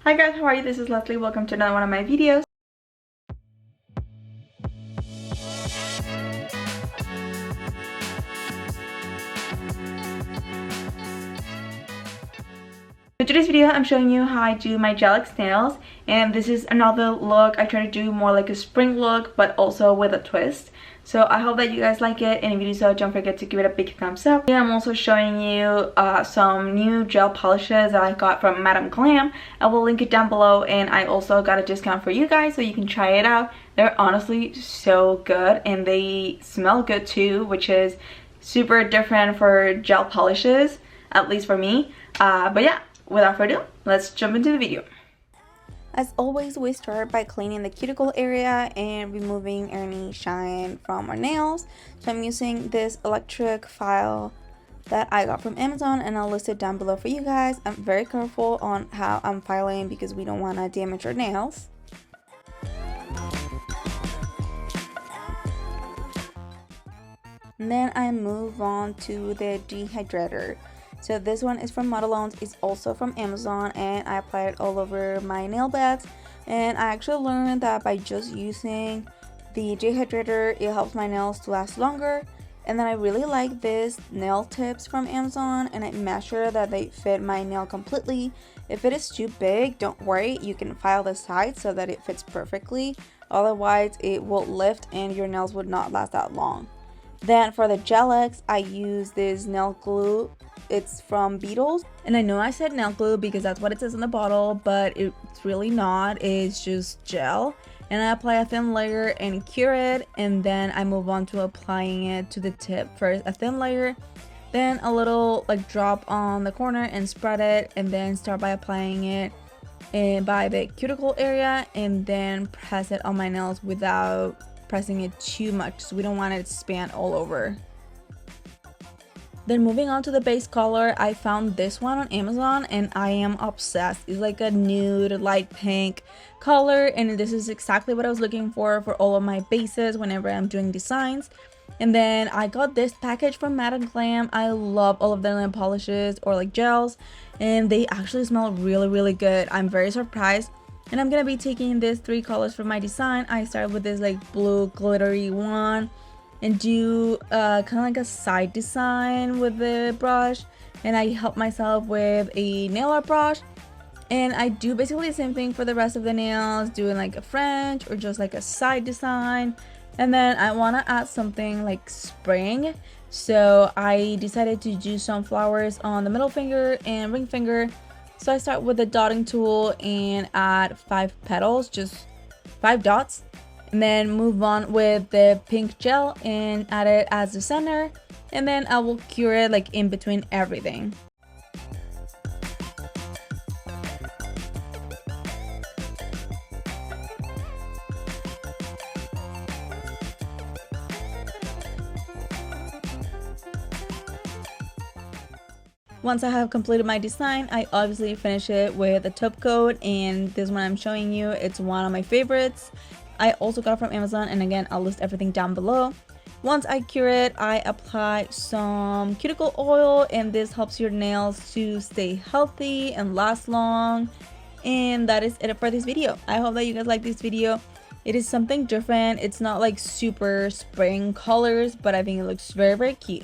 Hi guys, how are you? This is Leslie. Welcome to another one of my videos. In today's video, I'm showing you how I do my gelx nails, and this is another look. I try to do more like a spring look, but also with a twist. So I hope that you guys like it, and if you do so, don't forget to give it a big thumbs up. And I'm also showing you some new gel polishes that I got from Madame Glam. I will link it down below, and I also got a discount for you guys so you can try it out. They're honestly so good, and they smell good too, which is super different for gel polishes, at least for me. But yeah, without further ado, let's jump into the video. As always, we start by cleaning the cuticle area and removing any shine from our nails. So I'm using this electric file that I got from Amazon, and I'll list it down below for you guys. I'm very careful on how I'm filing because we don't want to damage our nails. And then I move on to the dehydrator. So this one is from Modelones, it's also from Amazon, and I apply it all over my nail beds. And I actually learned that by just using the dehydrator, it helps my nails to last longer. And then I really like this nail tips from Amazon, and I measure that they fit my nail completely. If it is too big, don't worry, you can file the sides so that it fits perfectly. Otherwise, it will lift and your nails would not last that long. Then for the gelx, I use this nail glue. It's from Beetles, and I know I said nail glue because that's what it says in the bottle, but it's really not. It's just gel, and I apply a thin layer and cure it, and then I move on to applying it to the tip. First a thin layer, then a little like drop on the corner and spread it, and then start by applying it by the cuticle area, and then press it on my nails without pressing it too much, so we don't want it to span all over. Then moving on to the base color, I found this one on Amazon and I am obsessed. It's like a nude light pink color, and this is exactly what I was looking for all of my bases whenever I'm doing designs. And then I got this package from Madame Glam. I love all of their nail polishes or like gels, and they actually smell really good. I'm very surprised. And I'm gonna be taking these three colors for my design. I started with this like blue glittery one and do kind of like a side design with the brush, and I help myself with a nail art brush, and I do basically the same thing for the rest of the nails, doing like a French or just like a side design. And then I want to add something like spring, so I decided to do some flowers on the middle finger and ring finger. So I start with the dotting tool and add 5 petals, just 5 dots, and then move on with the pink gel and add it as the center, and then I will cure it like in between everything. Once I have completed my design, I obviously finish it with a top coat, and this one I'm showing you, it's one of my favorites. I also got it from Amazon, and again, I'll list everything down below. Once I cure it, I apply some cuticle oil, and this helps your nails to stay healthy and last long. And that is it for this video. I hope that you guys like this video. It is something different. It's not like super spring colors, but I think it looks very cute.